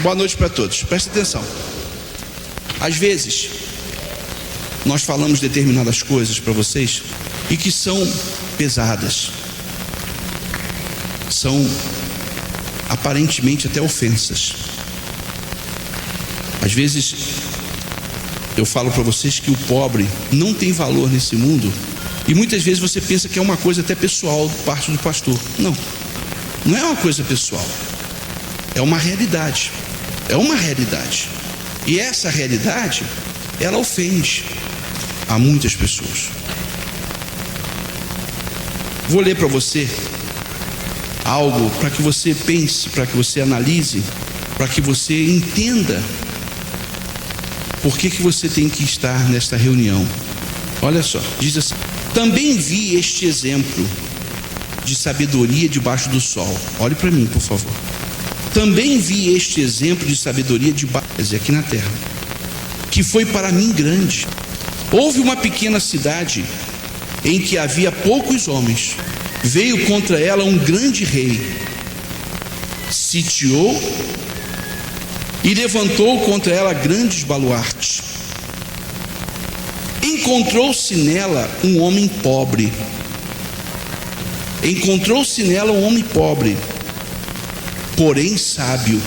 Boa noite para todos. Presta atenção. Às vezes, nós falamos determinadas coisas para vocês e que são pesadas. São aparentemente até ofensas. Às vezes, eu falo para vocês que o pobre não tem valor nesse mundo. E muitas vezes você pensa que é uma coisa até pessoal de parte do pastor. Não, não é uma coisa pessoal. É uma realidade. É uma realidade. E essa realidade, ela ofende a muitas pessoas. Vou ler para você algo para que você pense, para que você analise, para que você entenda por que você tem que estar nesta reunião. Olha só, diz assim: também vi este exemplo de sabedoria debaixo do sol. Olhe para mim, por favor. Também vi este exemplo de sabedoria debaixo, aqui na terra, que foi para mim grande. Houve uma pequena cidade em que havia poucos homens. Veio contra ela um grande rei, sitiou e levantou contra ela grandes baluartes. Encontrou-se nela um homem pobre. Encontrou-se nela um homem pobre, porém sábio,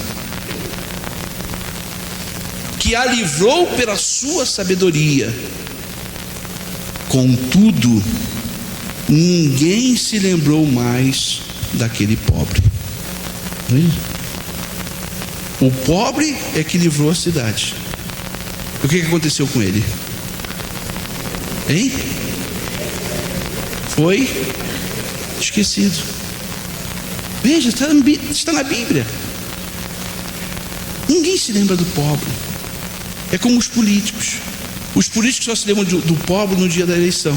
que a livrou pela sua sabedoria. Contudo, ninguém se lembrou mais daquele pobre. O pobre é que livrou a cidade. O que aconteceu com ele? Hein? Foi esquecido. Veja, está na Bíblia. Ninguém se lembra do pobre. É como os políticos. Os políticos só se lembram do pobre no dia da eleição.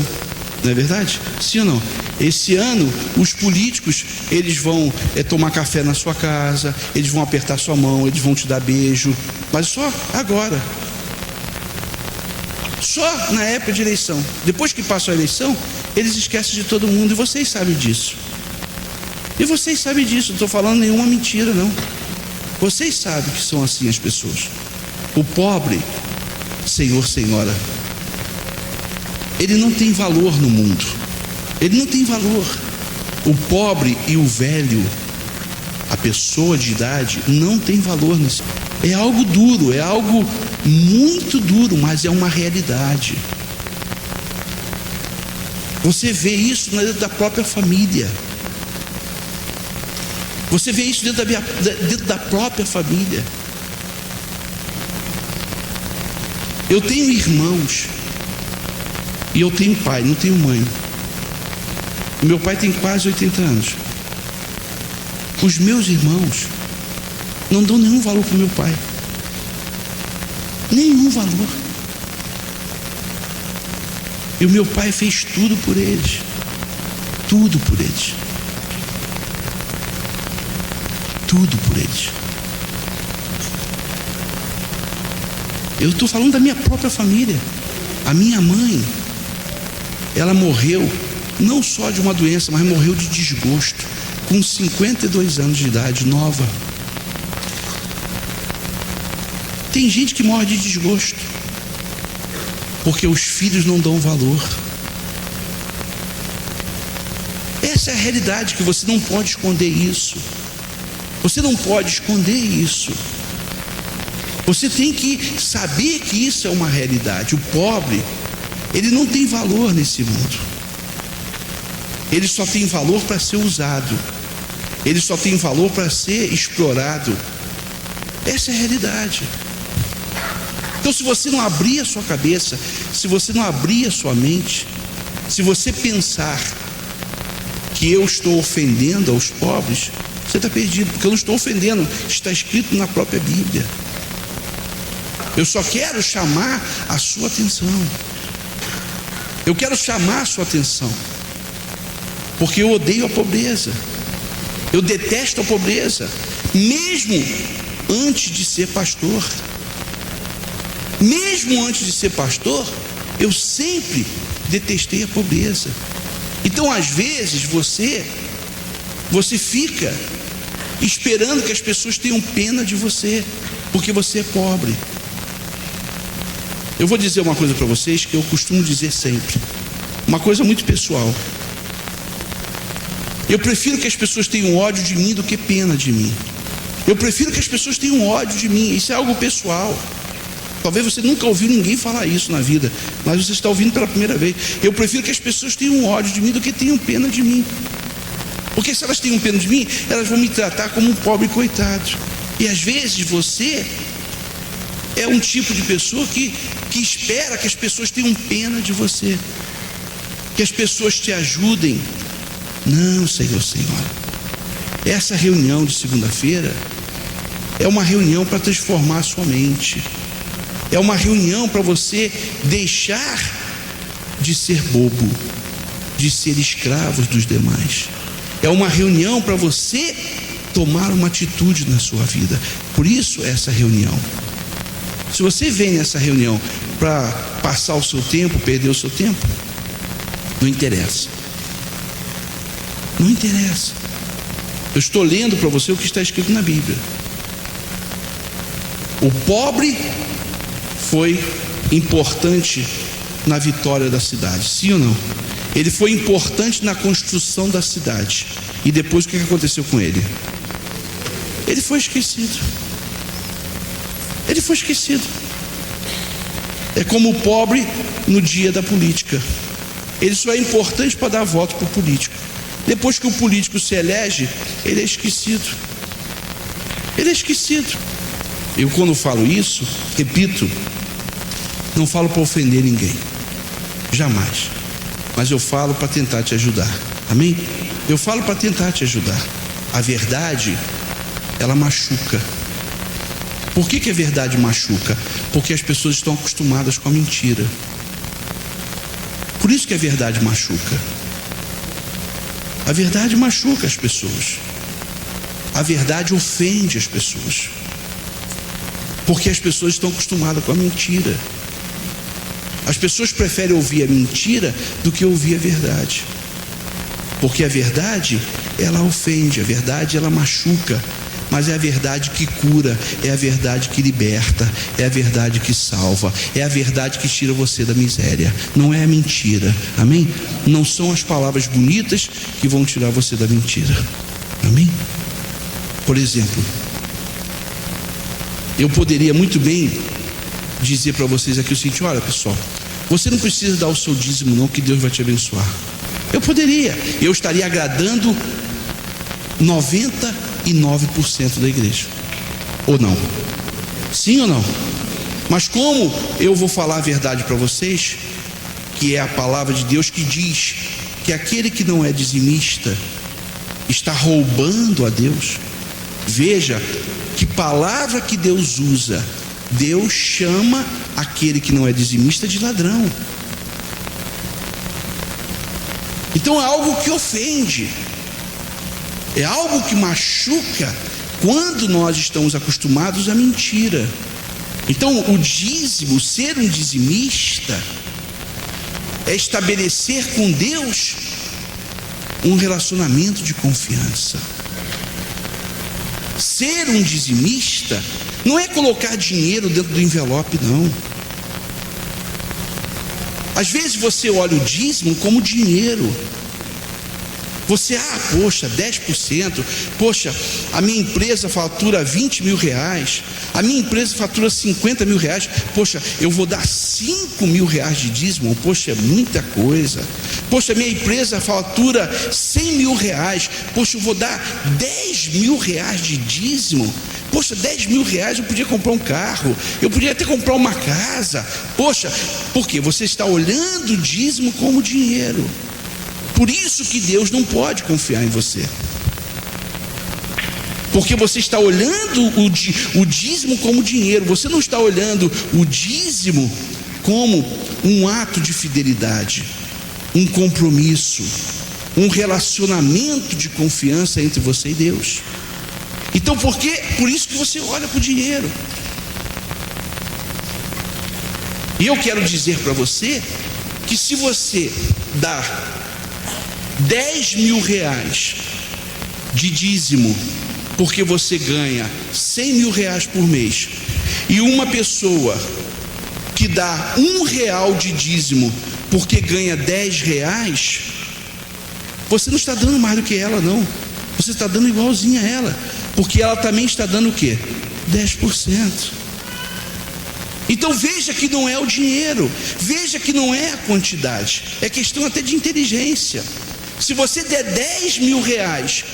Não é verdade? Sim ou não? Esse ano, os políticos, eles vão tomar café na sua casa, eles vão apertar sua mão, eles vão te dar beijo, mas só agora. Só na época de eleição. Depois que passa a eleição, eles esquecem de todo mundo, e vocês sabem disso. E vocês sabem disso, não estou falando nenhuma mentira, não. Vocês sabem que são assim as pessoas. O pobre, senhor, senhora, ele não tem valor no mundo. Ele não tem valor. O pobre e o velho, a pessoa de idade, não tem valor nisso. É algo duro, é algo muito duro, mas é uma realidade. Você vê isso dentro da própria família. Você vê isso dentro da própria família. Eu tenho irmãos e eu tenho pai, não tenho mãe. O meu pai tem quase 80 anos. Os meus irmãos não dão nenhum valor para o meu pai. Nenhum valor. E o meu pai fez tudo por eles. Tudo por eles. Tudo por eles. Eu estou falando da minha própria família. A minha mãe, ela morreu não só de uma doença, mas morreu de desgosto, com 52 anos de idade, nova. Tem gente que morre de desgosto porque os filhos não dão valor. Essa é a realidade, que você não pode esconder isso. Você não pode esconder isso. Você tem que saber que isso é uma realidade. O pobre, ele não tem valor nesse mundo. Ele só tem valor para ser usado. Ele só tem valor para ser explorado. Essa é a realidade. Então, se você não abrir a sua cabeça, se você não abrir a sua mente, se você pensar que eu estou ofendendo aos pobres, você está perdido, porque eu não estou ofendendo, está escrito na própria Bíblia. Eu só quero chamar a sua atenção. Eu quero chamar a sua atenção, porque eu odeio a pobreza. Eu detesto a pobreza, mesmo antes de ser pastor. Mesmo antes de ser pastor, eu sempre detestei a pobreza. Então, às vezes, você fica esperando que as pessoas tenham pena de você, porque você é pobre. Eu vou dizer uma coisa para vocês que eu costumo dizer sempre, uma coisa muito pessoal. Eu prefiro que as pessoas tenham ódio de mim do que pena de mim. Eu prefiro que as pessoas tenham ódio de mim. Isso é algo pessoal. Talvez você nunca ouviu ninguém falar isso na vida, mas você está ouvindo pela primeira vez. Eu prefiro que as pessoas tenham ódio de mim do que tenham pena de mim. Porque se elas tenham pena de mim, elas vão me tratar como um pobre coitado. E às vezes você é um tipo de pessoa que espera que as pessoas tenham pena de você, que as pessoas te ajudem. Não, Senhor. Essa reunião de segunda-feira é uma reunião para transformar a sua mente. É uma reunião para você deixar de ser bobo, de ser escravo dos demais. É uma reunião para você tomar uma atitude na sua vida. Por isso essa reunião. Se você vem nessa reunião para passar o seu tempo, perder o seu tempo, não interessa. Não interessa. Eu estou lendo para você o que está escrito na Bíblia. O pobre foi importante na vitória da cidade, sim ou não? Ele foi importante na construção da cidade. E depois o que aconteceu com ele? Ele foi esquecido. Ele foi esquecido. É como o pobre no dia da política. Ele só é importante para dar voto para o político. Depois que o político se elege, ele é esquecido. Ele é esquecido. Eu, quando falo isso, repito, não falo para ofender ninguém, jamais. Mas eu falo para tentar te ajudar. Amém? Eu falo para tentar te ajudar. A verdade, ela machuca. Por que a verdade machuca? Porque as pessoas estão acostumadas com a mentira. Por isso que a verdade machuca. A verdade machuca as pessoas. A verdade ofende as pessoas. Porque as pessoas estão acostumadas com a mentira. As pessoas preferem ouvir a mentira do que ouvir a verdade. Porque a verdade, ela ofende, a verdade, ela machuca. Mas é a verdade que cura, é a verdade que liberta, é a verdade que salva, é a verdade que tira você da miséria. Não é a mentira, amém? Não são as palavras bonitas que vão tirar você da mentira, amém? Por exemplo, eu poderia muito bem dizer para vocês aqui o seguinte: olha pessoal, você não precisa dar o seu dízimo não, que Deus vai te abençoar. Eu poderia, eu estaria agradando 99% da igreja, ou não? Sim ou não? Mas como eu vou falar a verdade para vocês, que é a palavra de Deus que diz que aquele que não é dizimista está roubando a Deus. Veja que palavra que Deus usa. Deus chama aquele que não é dizimista de ladrão. Então é algo que ofende, é algo que machuca quando nós estamos acostumados à mentira. Então o dízimo, ser um dizimista, é estabelecer com Deus um relacionamento de confiança. Ser um dizimista não é colocar dinheiro dentro do envelope, não. Às vezes você olha o dízimo como dinheiro. Você, poxa, 10%, poxa, a minha empresa fatura 20 mil reais, a minha empresa fatura 50 mil reais, poxa, eu vou dar 5 mil reais de dízimo, poxa, é muita coisa. Poxa, minha empresa fatura 100 mil reais, poxa, eu vou dar 10 mil reais de dízimo. Poxa, 10 mil reais eu podia comprar um carro, eu podia até comprar uma casa. Poxa, por quê? Você está olhando o dízimo como dinheiro. Por isso que Deus não pode confiar em você. Porque você está olhando o dízimo como dinheiro. Você não está olhando o dízimo como um ato de fidelidade, um compromisso, um relacionamento de confiança entre você e Deus. Então por isso que você olha para o dinheiro. E eu quero dizer para você que se você dá 10 mil reais de dízimo porque você ganha 100 mil reais por mês, e uma pessoa que dá R$1 de dízimo porque ganha 10 reais, você não está dando mais do que ela, não. Você está dando igualzinho a ela, porque ela também está dando o quê? 10%. Então veja que não é o dinheiro, veja que não é a quantidade, é questão até de inteligência. Se você der 10 mil reais,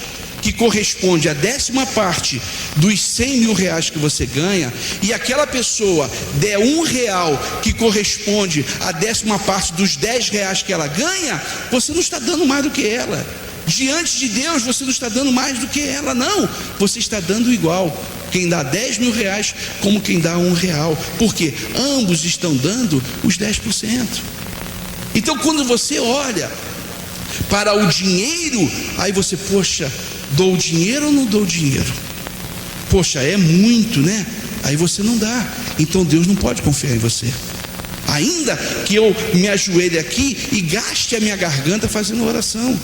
que corresponde à 10ª parte dos 100 mil reais que você ganha, e aquela pessoa der R$1, que corresponde à 10ª parte dos 10 reais que ela ganha, você não está dando mais do que ela. Diante de Deus você não está dando mais do que ela, não. Você está dando igual, quem dá 10 mil reais como quem dá R$1, porque ambos estão dando os 10%. Então quando você olha para o dinheiro, aí você, poxa, dou o dinheiro ou não dou o dinheiro? Poxa, é muito, né? Aí você não dá. Então Deus não pode confiar em você. Ainda que eu me ajoelhe aqui e gaste a minha garganta fazendo oração,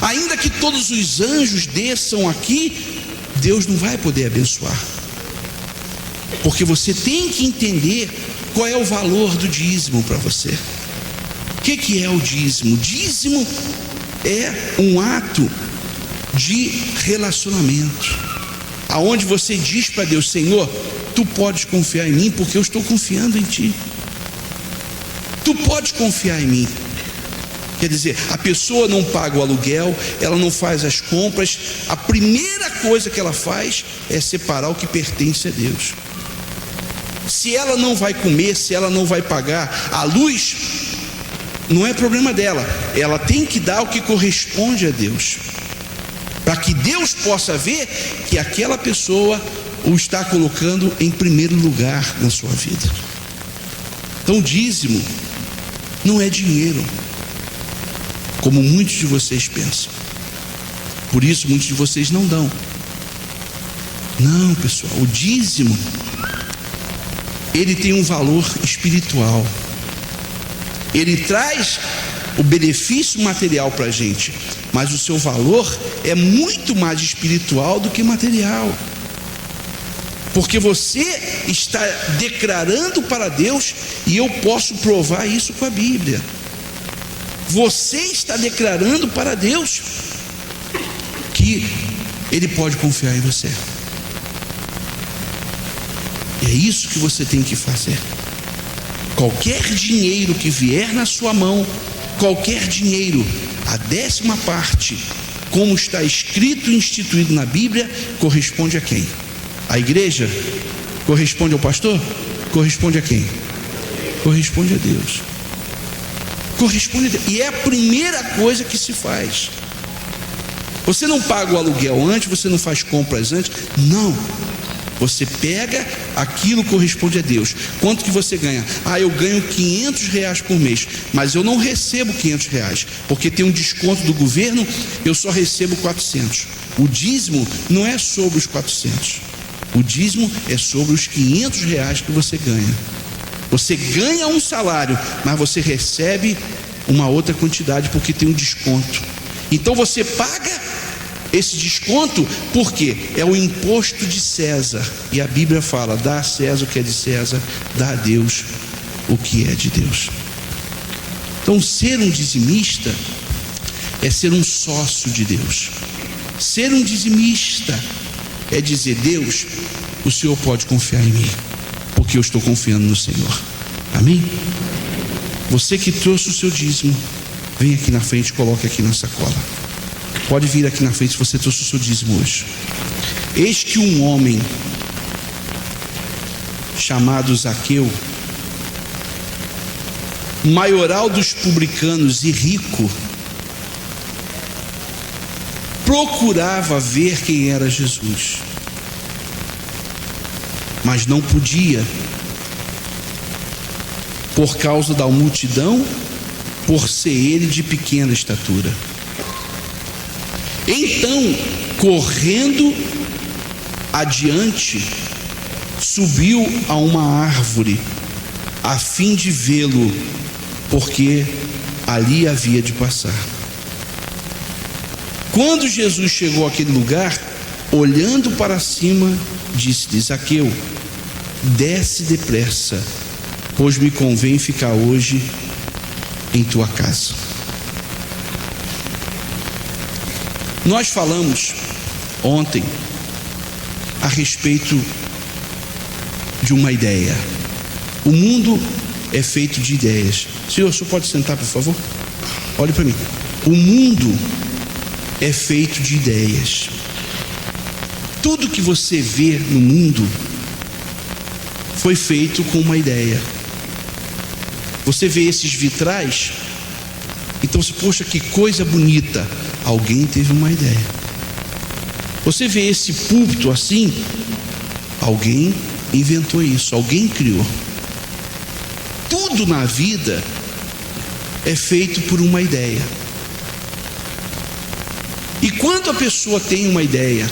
ainda que todos os anjos desçam aqui, Deus não vai poder abençoar, porque você tem que entender qual é o valor do dízimo para você. O que é o dízimo? O dízimo é um ato de relacionamento, aonde você diz para Deus: Senhor, tu podes confiar em mim, porque eu estou confiando em ti. Tu podes confiar em mim. Quer dizer, a pessoa não paga o aluguel, ela não faz as compras, a primeira coisa que ela faz é separar o que pertence a Deus. Se ela não vai comer, se ela não vai pagar a luz, não é problema dela, ela tem que dar o que corresponde a Deus, para que Deus possa ver que aquela pessoa o está colocando em primeiro lugar na sua vida. Então, dízimo não é dinheiro, como muitos de vocês pensam. Por isso muitos de vocês não dão. Não, pessoal, o dízimo, ele tem um valor espiritual. Ele traz o benefício material para a gente, mas o seu valor é muito mais espiritual do que material, porque você está declarando para Deus, e eu posso provar isso com a Bíblia. Você está declarando para Deus que Ele pode confiar em você. E é isso que você tem que fazer. Qualquer dinheiro que vier na sua mão, qualquer dinheiro, a 10ª parte, como está escrito e instituído na Bíblia, corresponde a quem? A igreja? Corresponde ao pastor? Corresponde a quem? Corresponde a Deus. Corresponde a Deus. E é a primeira coisa que se faz. Você não paga o aluguel antes, você não faz compras antes, não. Você pega aquilo que corresponde a Deus. Quanto que você ganha? Eu ganho R$500 por mês, mas eu não recebo R$500, porque tem um desconto do governo, eu só recebo 400. O dízimo não é sobre os 400. O dízimo é sobre os R$500 que você ganha. Você ganha um salário, mas você recebe uma outra quantidade, porque tem um desconto. Então você paga esse desconto, porque é o imposto de César, e a Bíblia fala: dá a César o que é de César, dá a Deus o que é de Deus. Então ser um dizimista é ser um sócio de Deus. Ser um dizimista é dizer: Deus, o Senhor pode confiar em mim, porque eu estou confiando no Senhor. Amém? Você que trouxe o seu dízimo, vem aqui na frente, coloque aqui na sacola. Pode vir aqui na frente se você trouxe o seu dízimo hoje. Eis que um homem chamado Zaqueu, maioral dos publicanos e rico, procurava ver quem era Jesus, mas não podia, por causa da multidão, por ser ele de pequena estatura. Então, correndo adiante, subiu a uma árvore, a fim de vê-lo, porque ali havia de passar. quando Jesus chegou àquele lugar, olhando para cima, disse-lhe: Zaqueu, desce depressa, pois me convém ficar hoje em tua casa. Nós falamos ontem a respeito de uma ideia. O mundo é feito de ideias. Senhor, o senhor pode sentar, por favor? Olhe para mim. O mundo é feito de ideias. Tudo que você vê no mundo foi feito com uma ideia. Você vê esses vitrais, então você, poxa, que coisa bonita. Alguém teve uma ideia. Você vê esse púlpito assim, alguém inventou isso, alguém criou. Tudo na vida é feito por uma ideia. E quando a pessoa tem uma ideia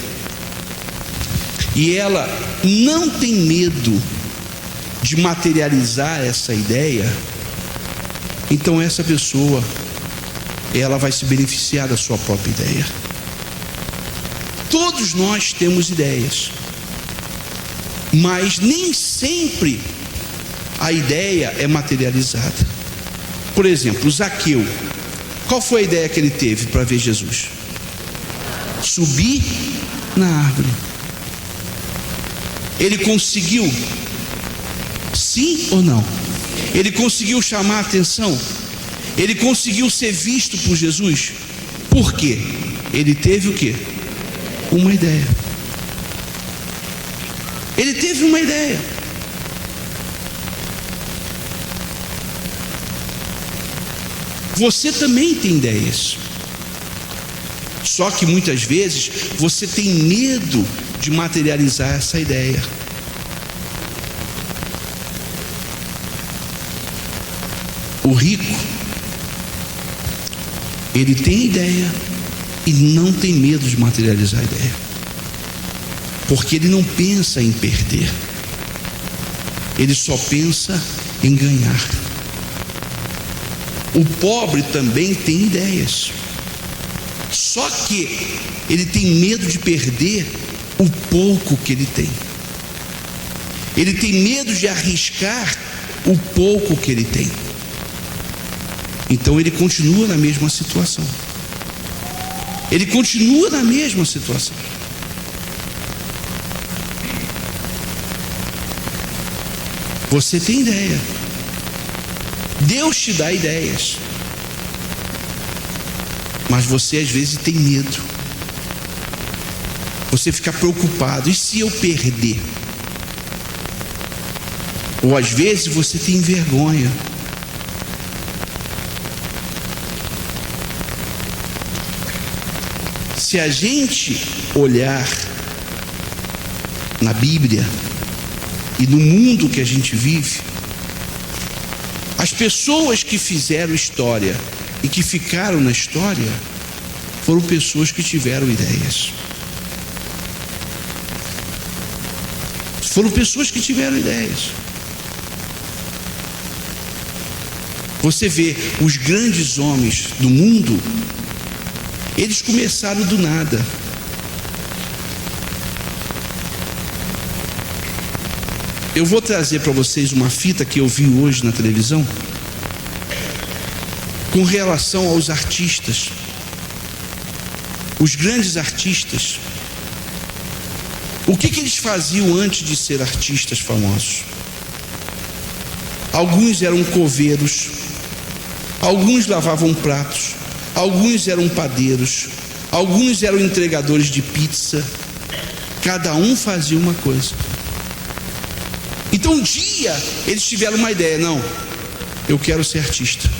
e ela não tem medo de materializar essa ideia, então essa pessoa, ela vai se beneficiar da sua própria ideia. Todos nós temos ideias, mas nem sempre a ideia é materializada. Por exemplo, Zaqueu, qual foi a ideia que ele teve para ver Jesus? Subir na árvore. Ele conseguiu? Sim ou não? Ele conseguiu chamar a atenção? Ele conseguiu ser visto por Jesus? Por quê? Ele teve o quê? Uma ideia. Ele teve uma ideia. Você também tem ideias. Só que muitas vezes você tem medo de materializar essa ideia. O rico, ele tem ideia e não tem medo de materializar a ideia, porque ele não pensa em perder, ele só pensa em ganhar. O pobre também tem ideias, só que ele tem medo de perder o pouco que ele tem. Ele tem medo de arriscar o pouco que ele tem. Então ele continua na mesma situação. Ele continua na mesma situação. Você tem ideia. Deus te dá ideias. Mas você às vezes tem medo. Você fica preocupado. E se eu perder? Ou às vezes você tem vergonha. Se a gente olhar na Bíblia e no mundo que a gente vive, as pessoas que fizeram história e que ficaram na história foram pessoas que tiveram ideias. Foram pessoas que tiveram ideias. Você vê os grandes homens do mundo, eles começaram do nada. Eu vou trazer para vocês uma fita que eu vi hoje na televisão com relação aos artistas. Os grandes artistas. O que eles faziam antes de ser artistas famosos? Alguns eram coveiros, alguns lavavam pratos, alguns eram padeiros, alguns eram entregadores de pizza. Cada um fazia uma coisa. Então um dia eles tiveram uma ideia: não, eu quero ser artista.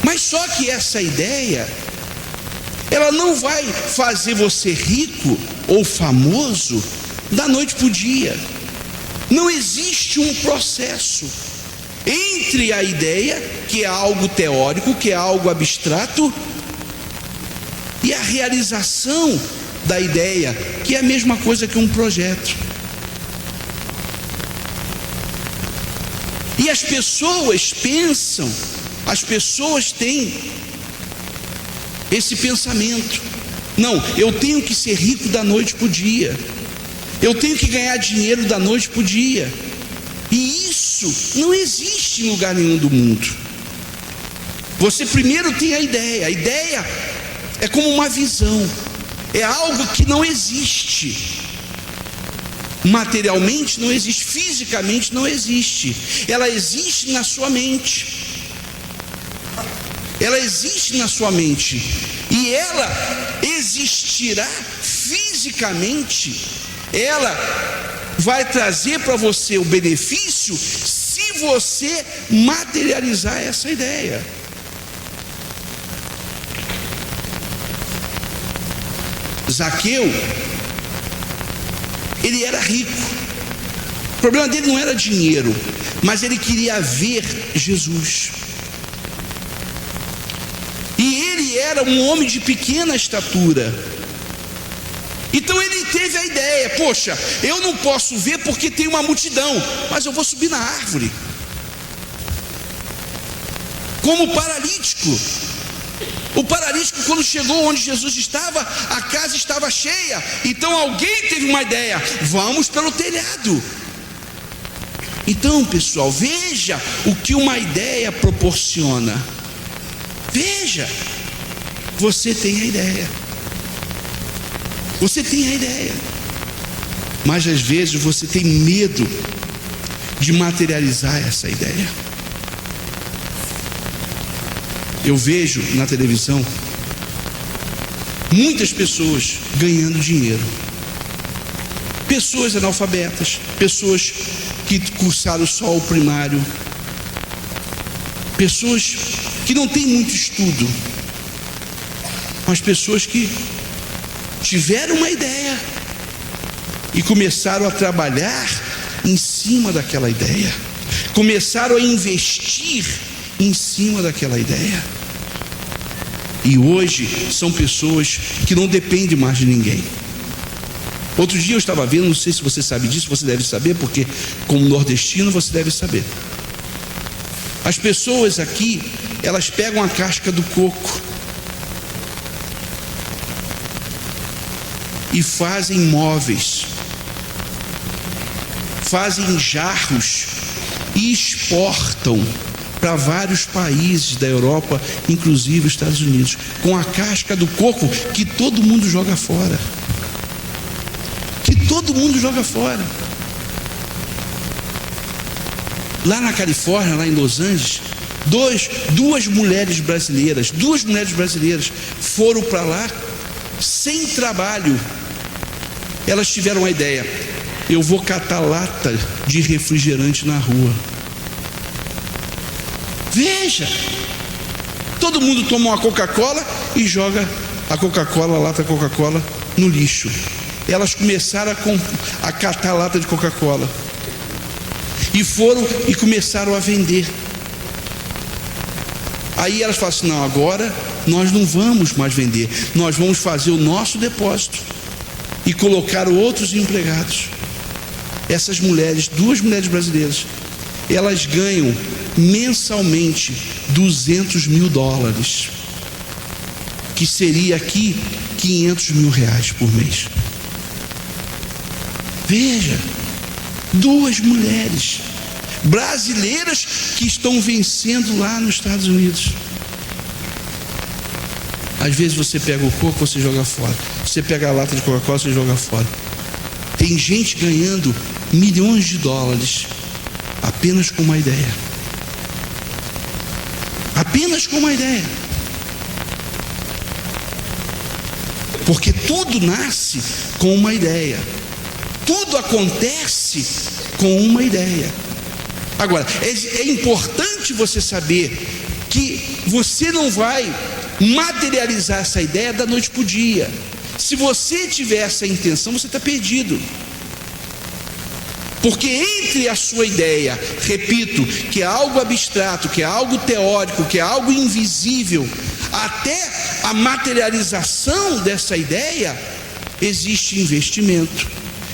Mas só que essa ideia, ela não vai fazer você rico ou famoso da noite para o dia. Não existe um processo entre a ideia, que é algo teórico, que é algo abstrato, e a realização da ideia, que é a mesma coisa que um projeto. E as pessoas pensam, as pessoas têm esse pensamento. Não, eu tenho que ser rico da noite para o dia, eu tenho que ganhar dinheiro da noite para o dia. E isso não existe em lugar nenhum do mundo. Você primeiro tem a ideia é como uma visão, é algo que não existe. Materialmente não existe, fisicamente não existe, ela existe na sua mente. Ela existe na sua mente e ela existirá fisicamente. Ela vai trazer para você o benefício se você materializar essa ideia. Zaqueu, ele era rico. O problema dele não era dinheiro, mas ele queria ver Jesus. E ele era um homem de pequena estatura. Então ele teve a ideia: poxa, eu não posso ver porque tem uma multidão, mas eu vou subir na árvore. Como o paralítico. O paralítico, quando chegou onde Jesus estava, a casa estava cheia. Então alguém teve uma ideia: vamos pelo telhado. Então, pessoal, veja o que uma ideia proporciona. Veja, você tem a ideia. Você tem a ideia, mas às vezes você tem medo de materializar essa ideia. Eu vejo na televisão muitas pessoas ganhando dinheiro, pessoas analfabetas, pessoas que cursaram só o primário, pessoas que não têm muito estudo, mas pessoas que tiveram uma ideia e começaram a trabalhar em cima daquela ideia, começaram a investir em cima daquela ideia, e hoje são pessoas que não dependem mais de ninguém. Outro dia eu estava vendo, não sei se você sabe disso, você deve saber, porque como nordestino você deve saber. As pessoas aqui, elas pegam a casca do coco e fazem móveis, fazem jarros e exportam para vários países da Europa, inclusive os Estados Unidos, com a casca do coco que todo mundo joga fora. Que todo mundo joga fora. Lá na Califórnia, lá em Los Angeles, duas mulheres brasileiras foram para lá sem trabalho. Elas tiveram uma ideia: eu vou catar lata de refrigerante na rua. Veja, todo mundo toma uma Coca-Cola e joga a Coca-Cola, a lata Coca-Cola no lixo. Elas começaram a catar lata de Coca-Cola e foram e começaram a vender. Aí elas falam assim: não, agora nós não vamos mais vender, nós vamos fazer o nosso depósito e colocar outros empregados. Essas mulheres, duas mulheres brasileiras, elas ganham mensalmente $200 mil, que seria aqui R$500 mil por mês. Veja, duas mulheres brasileiras que estão vencendo lá nos Estados Unidos. Às vezes você pega o coco, você joga fora. Você pega a lata de Coca-Cola, você joga fora. Tem gente ganhando milhões de dólares apenas com uma ideia. Apenas com uma ideia. Porque tudo nasce com uma ideia. Tudo acontece com uma ideia. Agora, é importante você saber que você não vai materializar essa ideia da noite para o dia. Se você tiver essa intenção, você está perdido. Porque entre a sua ideia, repito, que é algo abstrato, que é algo teórico, que é algo invisível, até a materialização dessa ideia, existe investimento,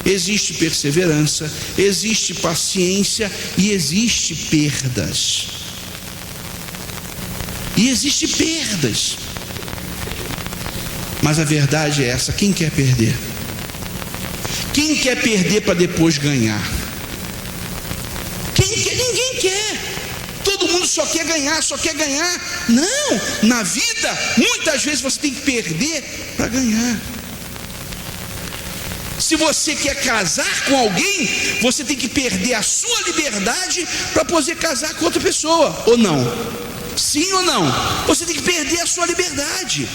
existe perseverança, existe paciência e existe perdas. E existe perdas. Mas a verdade é essa: quem quer perder? Quem quer perder para depois ganhar? Quem quer? Ninguém quer. Todo mundo só quer ganhar, só quer ganhar. Não, na vida, muitas vezes você tem que perder para ganhar. Se você quer casar com alguém, você tem que perder a sua liberdade para poder casar com outra pessoa, ou não? Sim ou não? Você tem que perder a sua liberdade.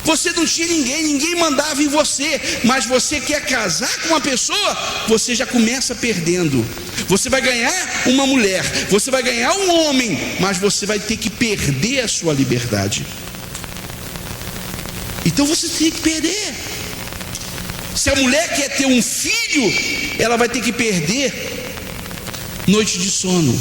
Você não tinha ninguém mandava em você, mas você quer casar com uma pessoa, você já começa perdendo. Você vai ganhar uma mulher, você vai ganhar um homem, mas você vai ter que perder a sua liberdade. Então você tem que perder. Se a mulher quer ter um filho, ela vai ter que perder noite de sono.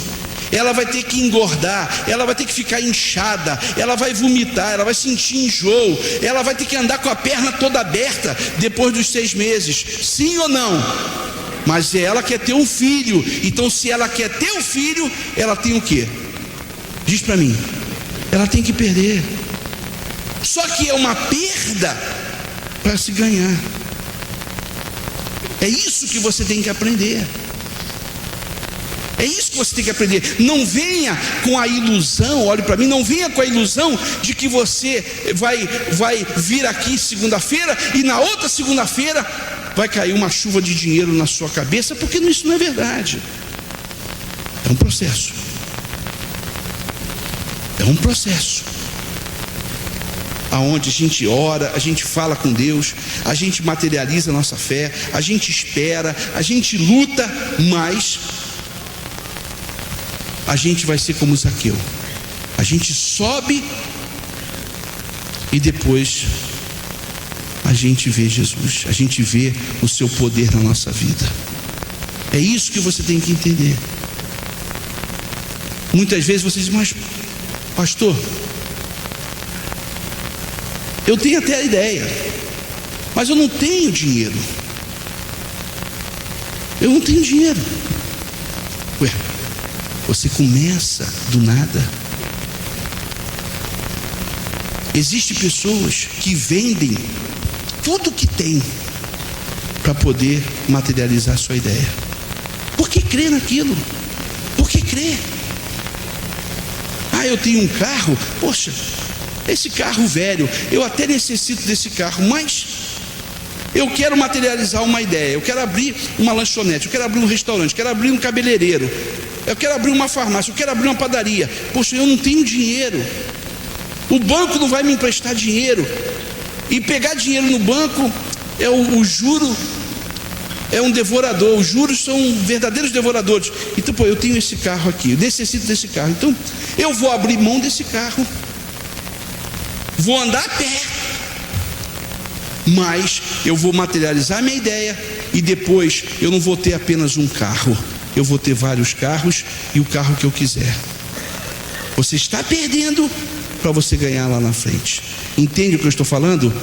Ela vai ter que engordar, ela vai ter que ficar inchada, ela vai vomitar, ela vai sentir enjoo, ela vai ter que andar com a perna toda aberta depois dos 6 meses. Sim ou não? Mas ela quer ter um filho. Então, se ela quer ter um filho, ela tem o quê? Diz para mim. Ela tem que perder. Só que é uma perda para se ganhar. É isso que você tem que aprender. É isso que você tem que aprender. Não venha com a ilusão, olhe para mim, não venha com a ilusão de que você vai vir aqui segunda-feira e na outra segunda-feira vai cair uma chuva de dinheiro na sua cabeça, porque isso não é verdade. É um processo. É um processo. Aonde a gente ora, a gente fala com Deus, a gente materializa a nossa fé, a gente espera, a gente luta, mas a gente vai ser como Zaqueu. A gente sobe e depois a gente vê Jesus, a gente vê o seu poder na nossa vida. É isso que você tem que entender. Muitas vezes você diz: mas pastor, eu tenho até a ideia, mas eu não tenho dinheiro. Eu não tenho dinheiro. Ué, você começa do nada. Existem pessoas que vendem tudo que tem para poder materializar a sua ideia. Por que crer naquilo? Por que crer? Ah, eu tenho um carro, poxa, esse carro velho, eu até necessito desse carro, mas eu quero materializar uma ideia. Eu quero abrir uma lanchonete, eu quero abrir um restaurante, eu quero abrir um cabeleireiro, eu quero abrir uma farmácia, eu quero abrir uma padaria. Poxa, eu não tenho dinheiro. O banco não vai me emprestar dinheiro. E pegar dinheiro no banco é o juro, é um devorador. Os juros são verdadeiros devoradores. Então, eu tenho esse carro aqui, eu necessito desse carro. Então, eu vou abrir mão desse carro, vou andar a pé, mas eu vou materializar a minha ideia. E depois eu não vou ter apenas um carro, eu vou ter vários carros e o carro que eu quiser. Você está perdendo para você ganhar lá na frente. Entende o que eu estou falando?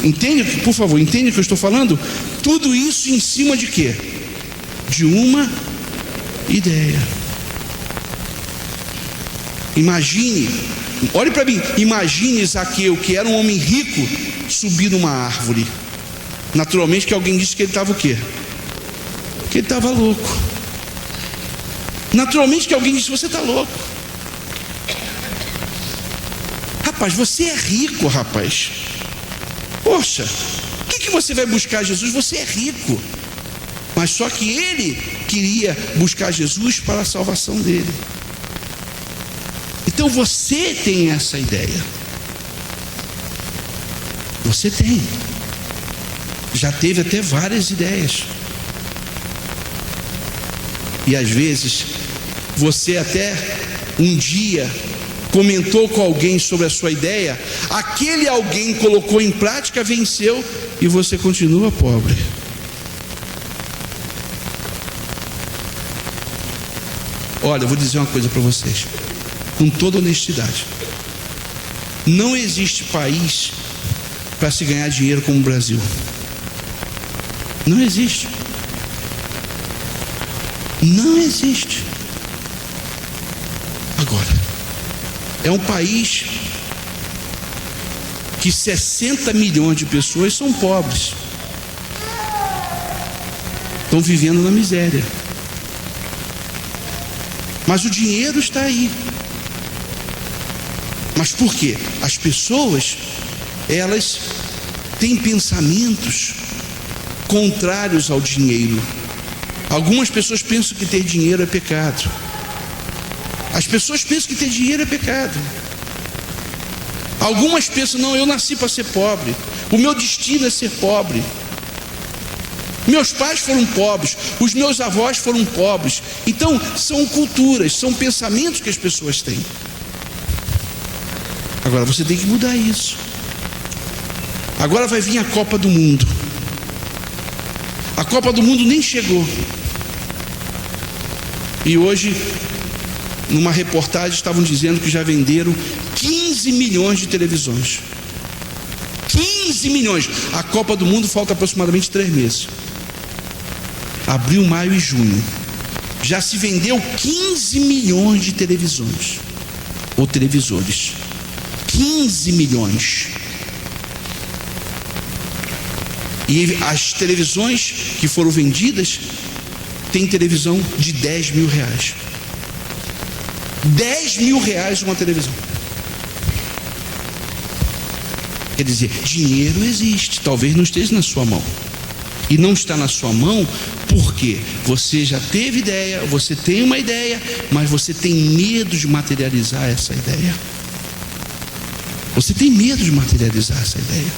Entende, por favor, entende o que eu estou falando? Tudo isso em cima de quê? De uma ideia. Imagine, olhe para mim, imagine Zaqueu, que era um homem rico, subir numa árvore. Naturalmente que alguém disse que ele estava o quê? Que ele estava louco. Naturalmente que alguém disse: você está louco. Rapaz, você é rico, rapaz. Poxa, o que você vai buscar Jesus? Você é rico. Mas só que ele queria buscar Jesus para a salvação dele. Então você tem essa ideia. Você tem. Já teve até várias ideias. E às vezes você até um dia comentou com alguém sobre a sua ideia, aquele alguém colocou em prática, venceu, e você continua pobre. Olha, eu vou dizer uma coisa para vocês, com toda honestidade: não existe país para se ganhar dinheiro como o Brasil. Não existe. Não existe. Agora, é um país que 60 milhões de pessoas são pobres, estão vivendo na miséria. Mas o dinheiro está aí. Mas por quê? As pessoas, elas têm pensamentos contrários ao dinheiro. Algumas pessoas pensam que ter dinheiro é pecado. As pessoas pensam que ter dinheiro é pecado. Algumas pensam, não, eu nasci para ser pobre, o meu destino é ser pobre. Meus pais foram pobres, os meus avós foram pobres. Então, são culturas, são pensamentos que as pessoas têm. Agora, você tem que mudar isso. Agora vai vir a Copa do Mundo. A Copa do Mundo nem chegou. E hoje, numa reportagem, estavam dizendo que já venderam 15 milhões de televisões. 15 milhões. A Copa do Mundo falta aproximadamente 3 meses. Abril, maio e junho. Já se vendeu 15 milhões de televisões. Ou televisores. 15 milhões. E as televisões que foram vendidas, tem televisão de 10 mil reais. 10 mil reais uma televisão. Quer dizer, dinheiro existe, talvez não esteja na sua mão. E não está na sua mão porque você já teve ideia, você tem uma ideia, mas você tem medo de materializar essa ideia. Você tem medo de materializar essa ideia.